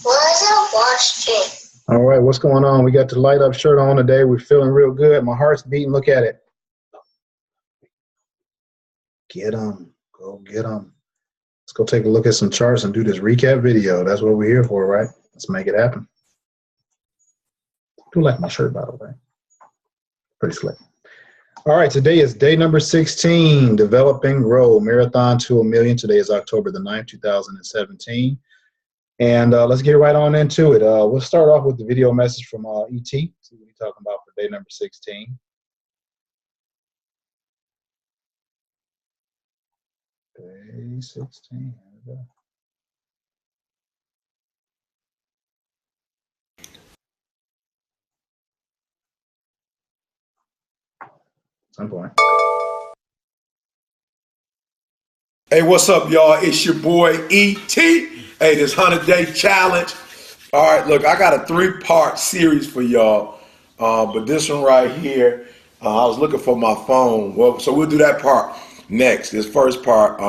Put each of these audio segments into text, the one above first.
All right, what's going on? We got the light up shirt on today. We're feeling real good. My heart's beating. Look at it. Get them. Go get them. Let's go take a look at some charts and do this recap video. That's what we're here for, right? Let's make it happen. I do like my shirt, by the way. Pretty slick. All right, today is day number 16, Develop and Grow, Marathon to a Million. Today is October the 9th, 2017. And let's get right on into it. We'll start off with the video message from ET. See what he's talking about for day number 16. Day 16. Here we go. Some point. Hey, what's up, y'all? It's your boy E.T. Hey, this 100-day challenge. All right, look, I got a 3-part series for y'all, but this one right here, I was looking for my phone. Well, so we'll do that part next. This first part,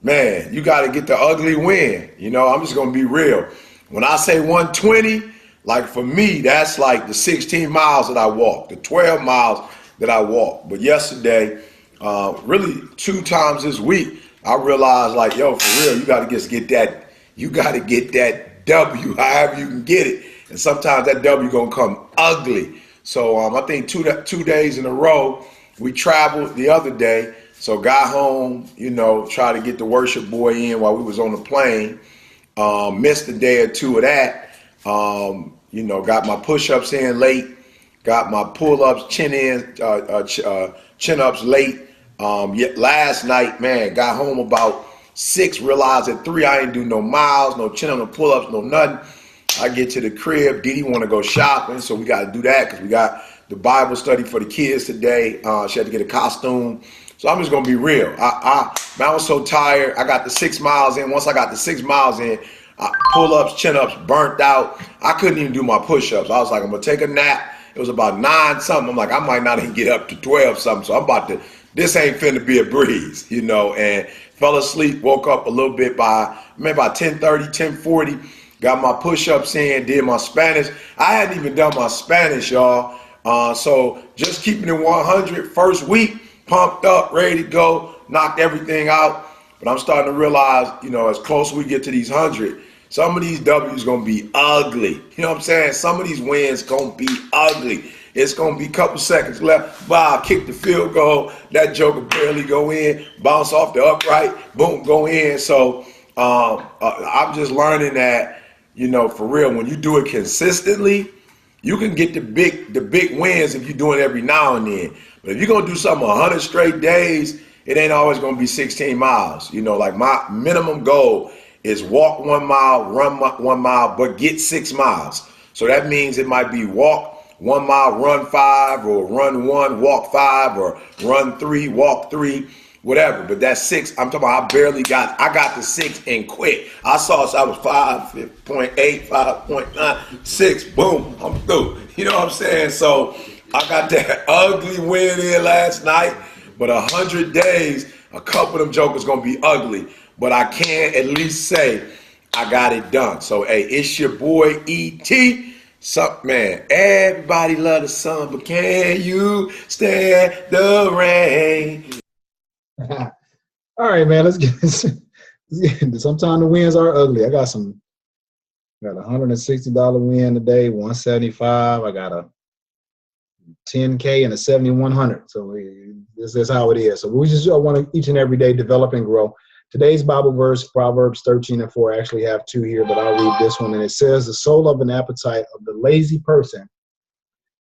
man, you got to get the ugly win. You know, I'm just going to be real. When I say 120, like for me, that's like the 16 miles that I walked, the 12 miles that I walked. But yesterday, really 2 times this week, I realized like, yo, for real, you got to just get that, you got to get that W, however you can get it. And sometimes that W gonna come ugly. So I think 2 days in a row, we traveled the other day. So got home, you know, tried to get the worship boy in while we was on the plane. Missed a day or 2 of that. You know, got my push-ups in late. Got my pull-ups, chin-ups late. Yet last night, man, got home about 6, realized at 3 I ain't do no miles, no chin-ups, no pull-ups, no nothing. I get to the crib, Dee Dee want to go shopping, so we got to do that because we got the Bible study for the kids today. She had to get a costume. So I'm just going to be real. Man, I was so tired. I got the 6 miles in. Once I got the 6 miles in, pull-ups, chin-ups, burnt out. I couldn't even do my push-ups. I was like, I'm going to take a nap. It was about 9 something. I'm like, I might not even get up to 12 something. So I'm about to, this ain't finna be a breeze, you know, and fell asleep, woke up a little bit by maybe about 10:30, 10:40, got my push-ups in, did my Spanish. I hadn't even done my Spanish, y'all. So just keeping it 100, first week, pumped up, ready to go, knocked everything out. But I'm starting to realize, you know, as close as we get to these 100, some of these W's gonna be ugly. You know what I'm saying? Some of these wins gonna be ugly. It's gonna be a couple seconds left. Wow, kick the field goal. That joker barely go in. Bounce off the upright. Boom, go in. So I'm just learning that, you know, for real, when you do it consistently, you can get the big wins if you do it every now and then. But if you're gonna do something 100 straight days, it ain't always gonna be 16 miles. You know, like my minimum goal is walk 1 mile, run 1 mile, but get 6 miles. So that means it might be walk 1 mile, run 5, or run 1, walk 5, or run 3, walk 3, whatever. But that's 6. I'm talking about I got the 6 and quick. I was 5.8, 5.9, 6, boom, I'm through. You know what I'm saying? So I got that ugly win in last night, but 100 days, a couple of them jokers gonna be ugly. But I can at least say I got it done. So hey, it's your boy E.T. Man, everybody love the sun, but can you stand the rain? All right, man, let's get this. Sometimes the wins are ugly. I got a $160 win today, 175. I got a 10K and a 7,100. So this is how it is. So we just want to each and every day develop and grow. Today's Bible verse, Proverbs 13:4. I actually have 2 here, but I'll read this one. And it says, the soul of an appetite of the lazy person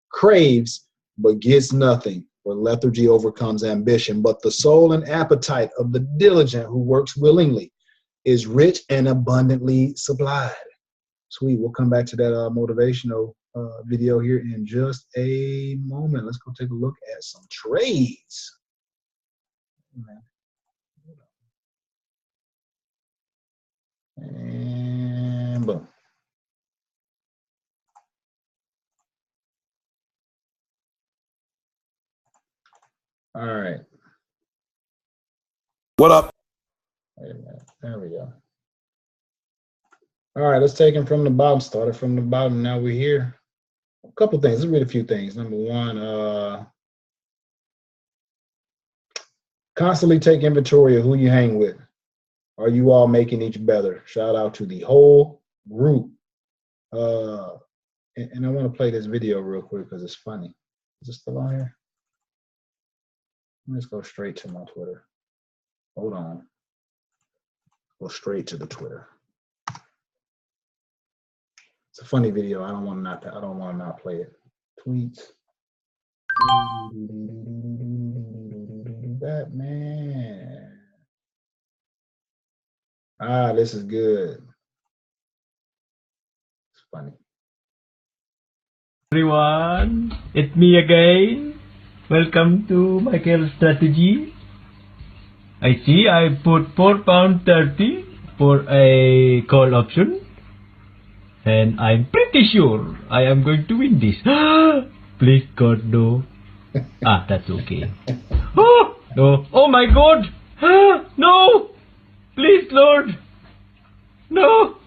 craves but gets nothing, for lethargy overcomes ambition. But the soul and appetite of the diligent who works willingly is rich and abundantly supplied. Sweet. We'll come back to that motivational video here in just a moment. Let's go take a look at some trades. And boom. All right. What up? Wait a minute. There we go. All right, let's take them from the bottom. Started from the bottom. Now we're here. A couple things. Let's read a few things. Number one, constantly take inventory of who you hang with. Are you all making each better? Shout out to the whole group. And I want to play this video real quick because it's funny. Is it still on here? Let's go straight to my Twitter. Hold on. Go straight to the Twitter. It's a funny video. I don't want to not play it. Tweets. Batman. Ah, this is good. It's funny. Everyone, it's me again. Welcome to Michael's Strategy. I see I put £4.30 for a call option, and I'm pretty sure I am going to win this. Please God, no. That's okay. Oh no! Oh my God! No! Please Lord! No!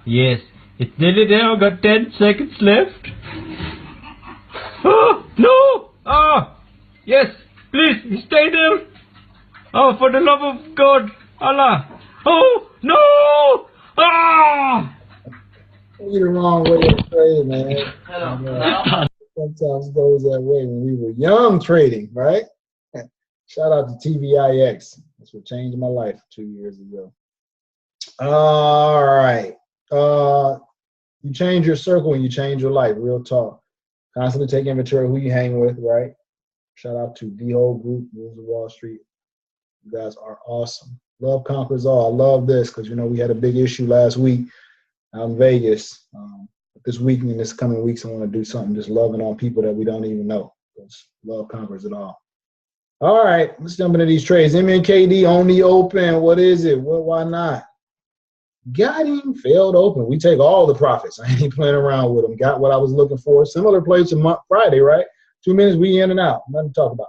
Yes, it's nearly there. I've got 10 seconds left. Oh no! Yes, please stay there. Oh, for the love of God, Allah! Oh no! You're the wrong way to trade, man. Sometimes goes that way when we were young trading, right? Shout out to TVIX. That's what changed my life 2 years ago. All right. You change your circle and you change your life. Real talk. Constantly take inventory of who you hang with, right? Shout out to the whole group, Rules of Wall Street. You guys are awesome. Love conquers all. I love this because, you know, we had a big issue last week out in Vegas. This week and this coming weeks, I want to do something just loving on people that we don't even know. Because love conquers it all. All right, let's jump into these trades. MNKD on the open. What is it? Why not? Got him. Failed open. We take all the profits. I ain't playing around with them. Got what I was looking for. Similar play to Friday, right? 2 minutes, we in and out. Nothing to talk about.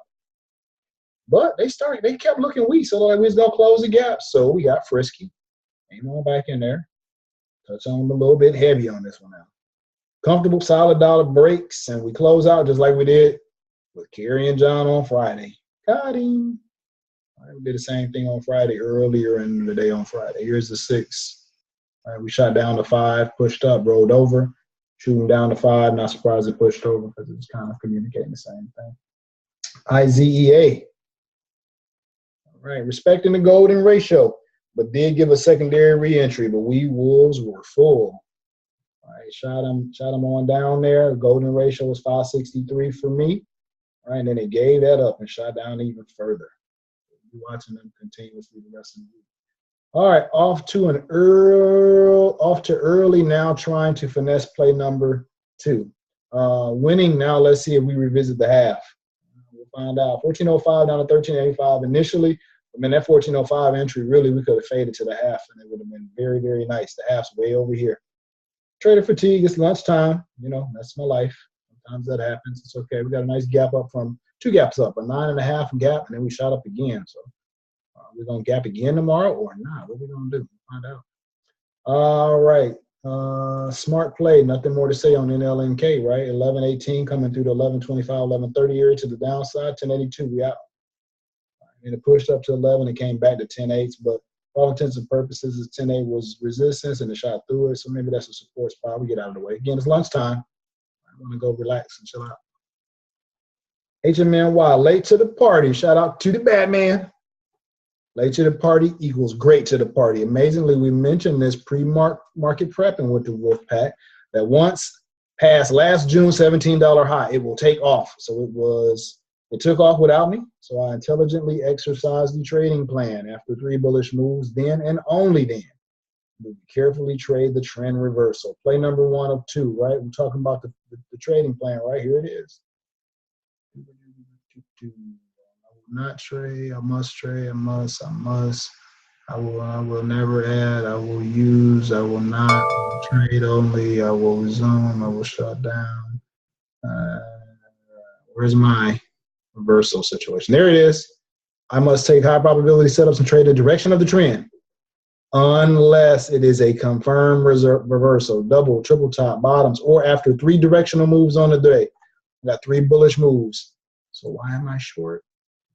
But they kept looking weak. So like we was going to close the gap. So we got frisky. Came on back in there. Touch on them a little bit heavy on this one now. Comfortable, solid dollar breaks. And we close out just like we did with Kerry and John on Friday. Got him. All right, we did the same thing on Friday earlier in the day on Friday. Here's the 6. All right, we shot down to 5, pushed up, rolled over, shooting down to 5. Not surprised it pushed over because it was kind of communicating the same thing. IZEA. All right, respecting the golden ratio, but did give a secondary reentry. But we Wolves were full. All right, shot them on down there. The golden ratio was 563 for me. All right, and then it gave that up and shot down even further. We'll be watching them continuously the rest of the week. All right, off to early now, trying to finesse play number 2. Winning now, let's see if we revisit the half. We'll find out. 1405 down to 1385 initially. I mean, that 1405 entry, really, we could have faded to the half, and it would have been very, very nice. The half's way over here. Trader fatigue, it's lunchtime. You know, that's my life. Sometimes that happens. It's okay. We got a nice gap up from 2 gaps up, a 9.5 gap, and then we shot up again. So we're going to gap again tomorrow or not? What are we going to do? We'll find out. All right. Smart play. Nothing more to say on NLNK, right? 1118 coming through the 1125, 1130 area to the downside. 1082, we out. And it pushed up to 11. It came back to 10.8s, but for all intents and purposes, 10.8 was resistance, and it shot through it. So maybe that's a support spot. We get out of the way. Again, it's lunchtime. I want to go relax and chill out. HMNY, late to the party. Shout out to the Batman. Late to the party equals great to the party. Amazingly, we mentioned this pre-market prepping with the Wolf Pack that once past last June $17 high, it will take off. So it took off without me. So I intelligently exercised the trading plan after 3 bullish moves, then and only then. We carefully trade the trend reversal. Play number 1 of 2, right? We're talking about the trading plan, right? Here it is. Not trade, I must trade, I must, I will never add, I will use, I will not trade only, I will resume, I will shut down. Where's my reversal situation? There it is. I must take high probability setups and trade the direction of the trend. unless it is a confirmed reversal, double, triple top, bottoms, or after 3 directional moves on the day. I got 3 bullish moves. So why am I short?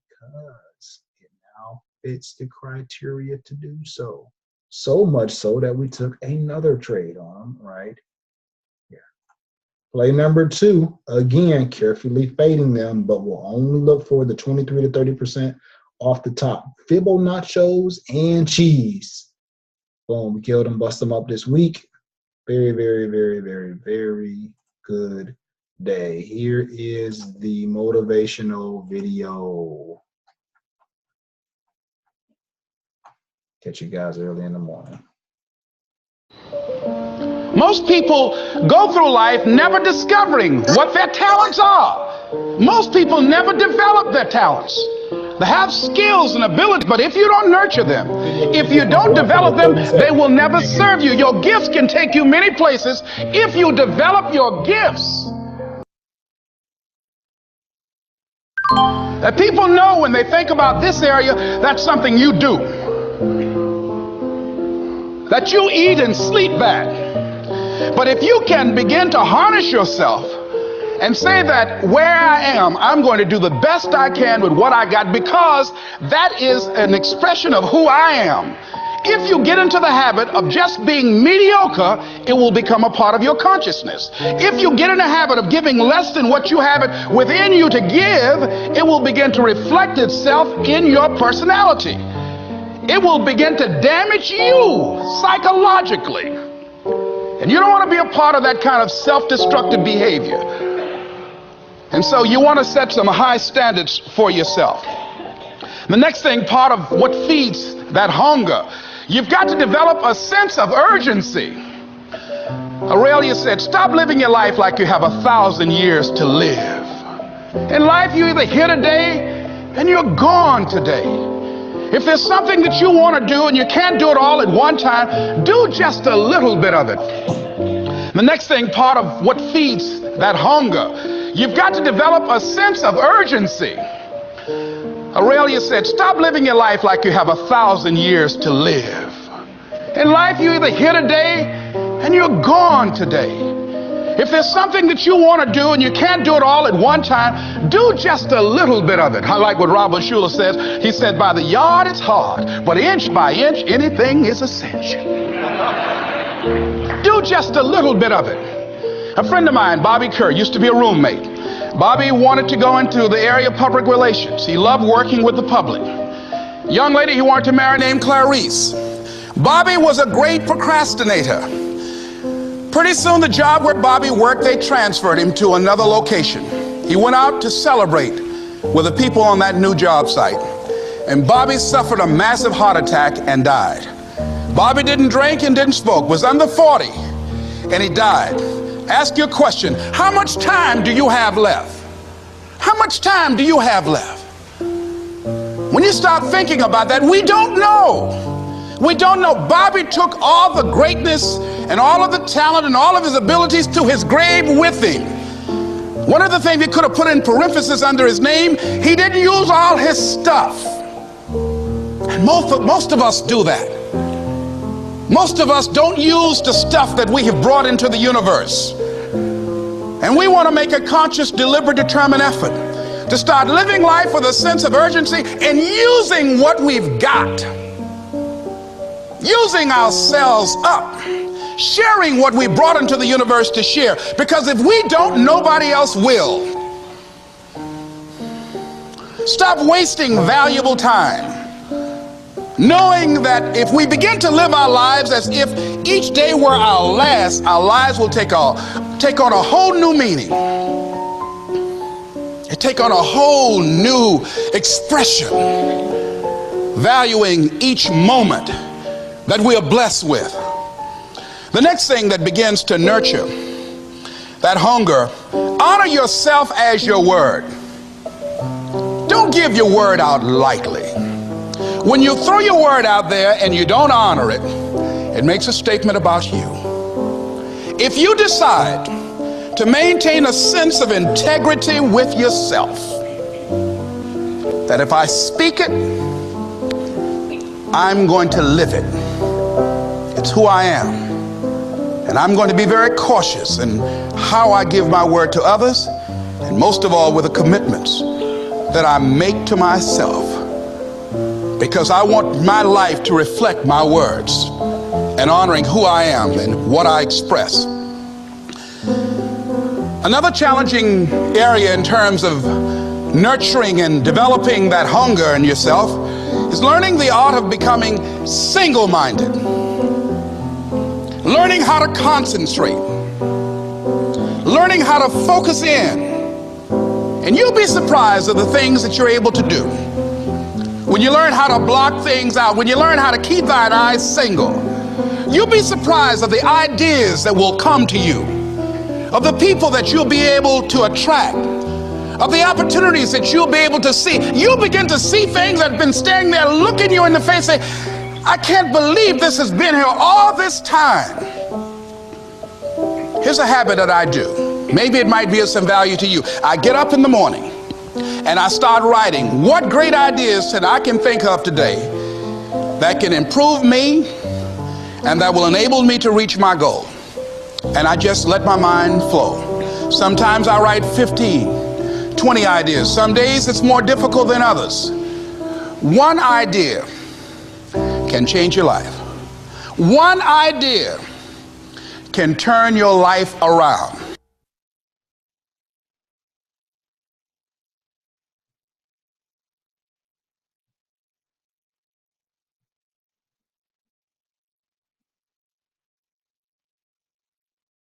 Because it now fits the criteria to do so. So much so that we took another trade on them right here. Play number 2, again, carefully fading them, but we'll only look for the 23 to 30% off the top. Fibonaccios and cheese. Boom, we killed them, bust them up this week. Very, very, very, very, very good day. Here is the motivational video. Catch you guys early in the morning. Most people go through life never discovering what their talents are. Most people never develop their talents. They have skills and abilities, but if you don't nurture them, if you don't develop them, they will never serve you. Your gifts can take you many places if you develop your gifts. That people know when they think about this area, that's something you do. That you eat and sleep bad. But if you can begin to harness yourself and say that where I am, I'm going to do the best I can with what I got, because that is an expression of who I am. If you get into the habit of just being mediocre, it will become a part of your consciousness. If you get in the habit of giving less than what you have it within you to give, it will begin to reflect itself in your personality. It will begin to damage you psychologically. And you don't want to be a part of that kind of self-destructive behavior. And so you want to set some high standards for yourself. The next thing, part of what feeds that hunger, you've got to develop a sense of urgency. Aurelia said, stop living your life like you have 1,000 years to live. In life, you're either here today and you're gone today. If there's something that you want to do and you can't do it all at one time, do just a little bit of it. The next thing, part of what feeds that hunger, you've got to develop a sense of urgency. Aurelia said, stop living your life like you have 1,000 years to live. In life, you're either here today and you're gone today. If there's something that you want to do and you can't do it all at one time, do just a little bit of it. I like what Robert Schuller says. He said, by the yard it's hard, but inch by inch, anything is a cinch. Do just a little bit of it. A friend of mine, Bobby Kerr, used to be a roommate. Bobby wanted to go into the area of public relations. He loved working with the public. Young lady he wanted to marry named Clarice. Bobby was a great procrastinator. Pretty soon the job where Bobby worked, they transferred him to another location. He went out to celebrate with the people on that new job site. And Bobby suffered a massive heart attack and died. Bobby didn't drink and didn't smoke, was under 40, and he died. Ask your question, how much time do you have left? How much time do you have left? When you start thinking about that, we don't know. We don't know. Bobby took all the greatness and all of the talent and all of his abilities to his grave with him. One of the things he could have put in parenthesis under his name, he didn't use all his stuff. And most of us do that. Most of us don't use the stuff that we have brought into the universe. And we want to make a conscious, deliberate, determined effort to start living life with a sense of urgency and using what we've got. Using ourselves up. Sharing what we brought into the universe to share. Because if we don't, nobody else will. Stop wasting valuable time. Knowing that if we begin to live our lives as if each day were our last, our lives will take on a whole new meaning. It take on a whole new expression. Valuing each moment that we are blessed with. The next thing that begins to nurture that hunger, honor yourself as your word. Don't give your word out lightly. When you throw your word out there and you don't honor it, it makes a statement about you. If you decide to maintain a sense of integrity with yourself, that if I speak it, I'm going to live it. That's who I am. And I'm going to be very cautious in how I give my word to others, and most of all with the commitments that I make to myself, because I want my life to reflect my words and honoring who I am and what I express. Another challenging area in terms of nurturing and developing that hunger in yourself is learning the art of becoming single-minded, learning how to concentrate, learning how to focus in. And you'll be surprised at the things that you're able to do when you learn how to block things out, when you learn how to keep thine eyes single. You'll be surprised at the ideas that will come to you, of the people that you'll be able to attract, of the opportunities that you'll be able to see. You'll begin to see things that have been standing there looking you in the face, say, I can't believe this has been here all this time. Here's a habit that I do. Maybe it might be of some value to you. I get up in the morning and I start writing what great ideas that I can think of today that can improve me and that will enable me to reach my goal. And I just let my mind flow. Sometimes I write 15, 20 ideas. Some days it's more difficult than others. One idea can change your life. One idea can turn your life around.